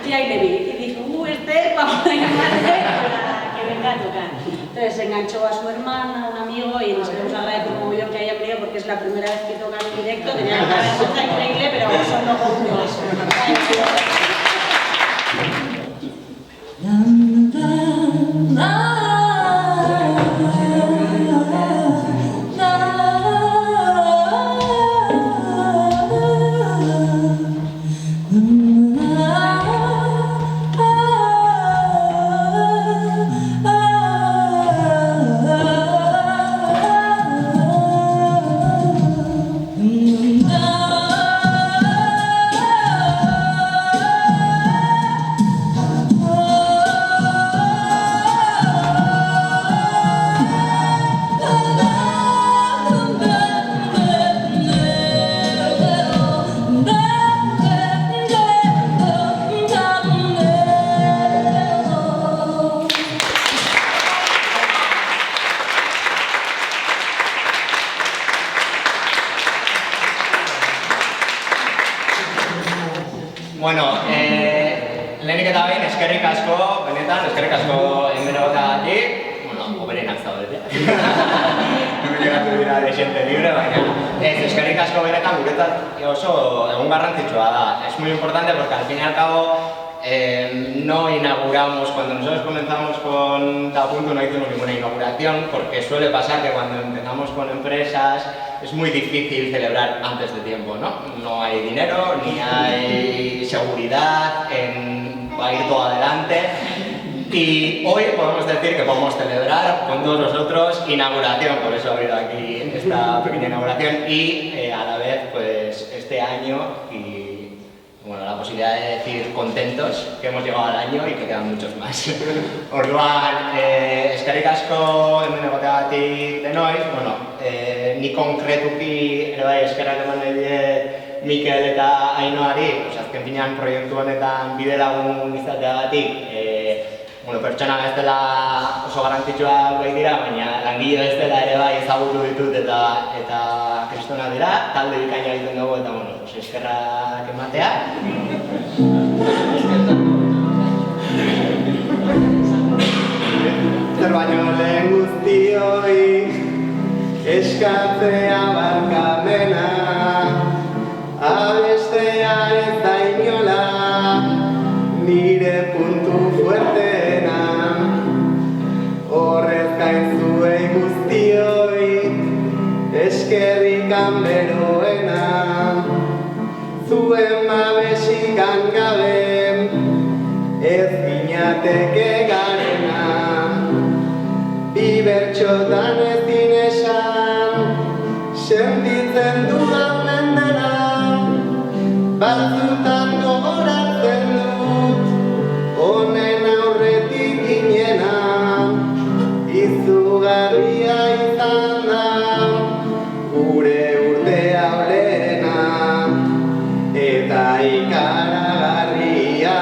Y ahí le vi y dijo, vamos a llamarle para que venga a tocar. Entonces enganchó a su hermana, a un amigo, y nos queremos agradecer como yo que haya venido porque es la primera vez que tocan en directo. Tenía una vergüenza increíble, pero son los orgullos. Bueno, lehenik eta behin, eskerrik asko, benetan, eskerrik asko hemenotagatik. Bueno, oberenak zaudetea. Hemen llegatu dira de xente libre, baina eskerrik asko benetan guretzat oso egun garrantzitsua da. Es muy importante porque al fin y al cabo no inauguramos, cuando nosotros comenzamos con Tapunto no hicimos ninguna inauguración, porque suele pasar que cuando empezamos con empresas es muy difícil celebrar antes de tiempo, ¿no? No hay dinero, ni hay seguridad, va a ir todo adelante. Y hoy podemos decir que podemos celebrar con todos nosotros inauguración, por eso ha habido aquí esta pequeña inauguración y a la vez pues este año y bueno, la posibilidad de decir contentos que hemos llegado al año y que quedan muchos más. Orduan, eskerrik asko hemen egoteagatik denoi, bueno, ni konkretuki ere bai eskerrak eman nahi diet Mikel eta Ainoari, azken finean proiektu honetan bide lagun izateagatik, bueno, pertsona ez dela oso garrantzitsua baitira, baina langile ez dela ere bai ezagutu ditut eta kristona dira, talde bikaina egiten dugu eta bueno, eskerrak ematea. Zer baino lehen guztioi eskatzea barkamena, abestea ez da inola nire puntu fuerteena. Horrez gain zuei guztioi eskerrikan beroena, zuen babesik gabe ez ginateke garena. Bi bertxotan ezin esan sentitzen dudan mendena, batzutan gogoratzen dut honen aurretik ginena. Izugarria izan da gure urtea olena, eta ikaragarria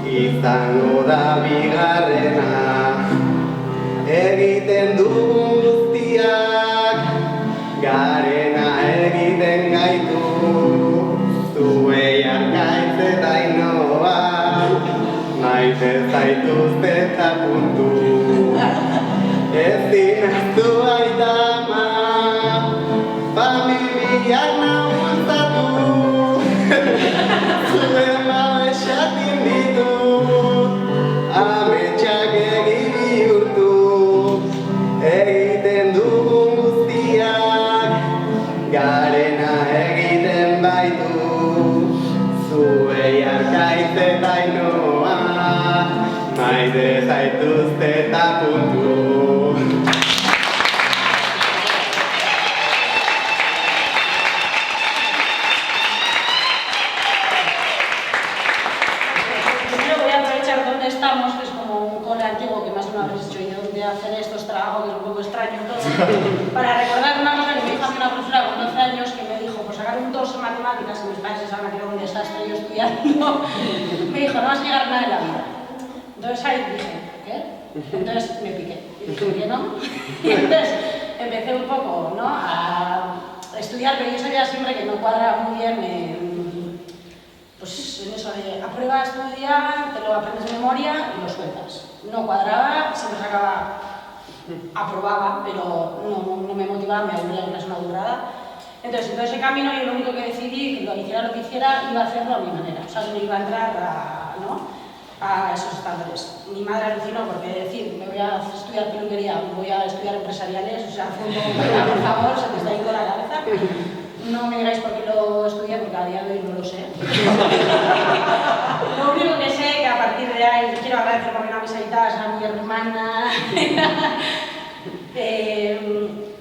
izango da bigarrena. Egiten dugun guztiak garena egiten gaitu, zuei Arkaitz eta Ainoa maite zaituzte eta puntu. Ezin ahaztu baita ama, familiak nagultzatu, zuen babesatin ditut, ametsak egi bihurtu. Egiten dugun guztiak garena egiten baitu, zuei Arkaitz eta Ainoa maite zaituzte eta puntu. algo que es un poco extraño todo, para recordar una cosa que me dijo a mí una profesora con 12 años que me dijo, por sacar un 2 en matemáticas, que mis padres pensaban que era un desastre yo estudiando, me dijo, no vas a llegar a nada en la vida. Entonces ahí dije, ¿qué? Entonces me piqué, y dije que no, y entonces empecé un poco, ¿no?, a estudiar, pero yo sabía siempre que no cuadraba muy bien pues en eso de aprueba, estudia, te lo aprendes de memoria y lo sueltas. No cuadraba, siempre sacaba, aprobaba, pero no me motivaba, me aburría, que es una burrada. Entonces, en todo ese camino yo lo único que decidí, que lo que hiciera, iba a hacerlo a mi manera. O sea, que no iba a entrar a esos estándares. Mi madre alucinó porque decir, me voy a estudiar peluquería, voy a estudiar empresariales, o sea, fue un poco, por favor, se te está yendo la cabeza. No me digáis por qué lo estudié, porque a día de hoy no lo sé. Lo único que sé, que a partir de ahí quiero agradecer por una visita a mi hermana.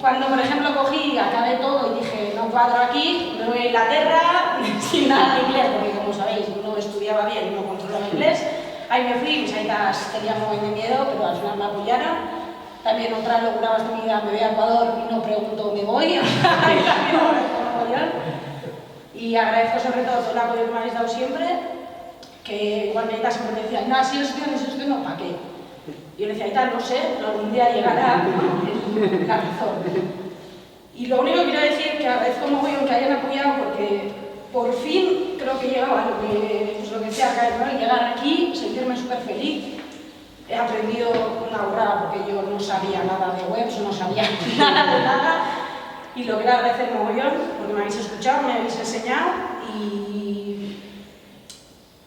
Cuando, por ejemplo, cogí, acabé todo y dije, no cuadro aquí, me voy a Inglaterra, sin nada de inglés, porque como sabéis, no estudiaba bien, no controlaba inglés. Ahí me fui, mis aitas tenían muy de miedo, pero al final me apoyaron. También otra locura más de mi vida, me voy a Ecuador y no pregunto, ¿me voy? Y agradezco sobre todo el apoyo que me habéis dado siempre, que igual mi aita siempre me decía, no, si yo estudio, ¿para qué? Y yo le decía, aita, no sé, pero algún día llegará, ¿no? La razón. Y lo único que quiero decir es que agradezco mogollón que hayan apoyado, porque por fin creo que llegaba a lo que decía Arcadio, ¿no? Llegar aquí, sentirme súper feliz. He aprendido una burrada porque yo no sabía nada de webs, no sabía nada de nada. Y lo quiero agradecer mogollón porque me habéis escuchado, me habéis enseñado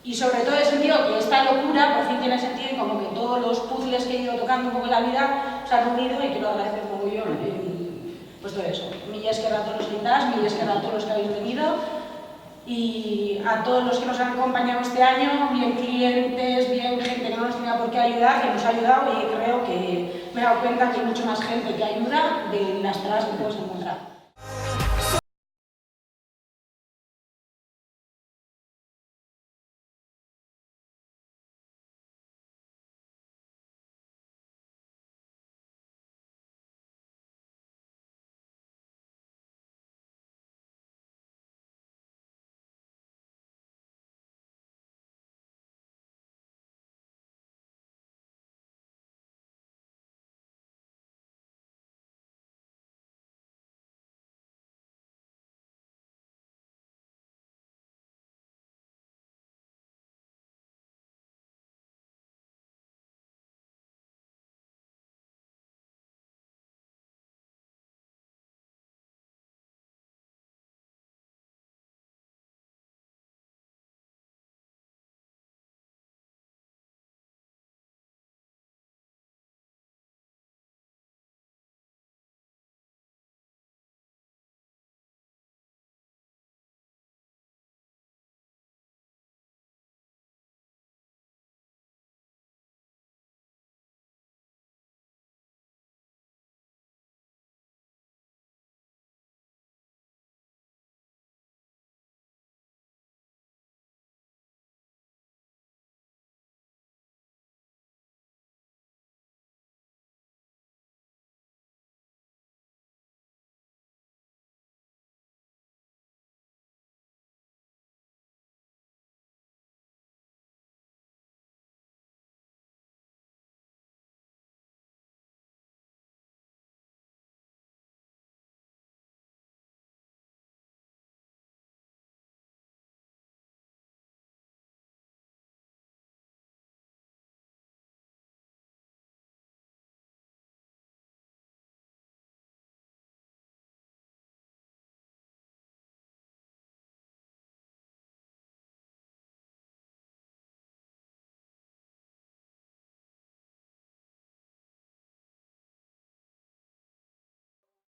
y sobre todo he sentido que esta locura por fin tiene sentido y como que todos los puzzles que he ido tocando un poco en la vida se han unido y quiero agradecer mogollón pues todo eso. Mil esquerra a todos los invitados, mil esquerra a todos los que habéis venido y a todos los que nos han acompañado este año, bien clientes, bien gente que no nos tenía por qué ayudar, que nos ha ayudado y creo que me he dado cuenta que hay mucho más gente que ayuda de las trabas que puedes encontrar.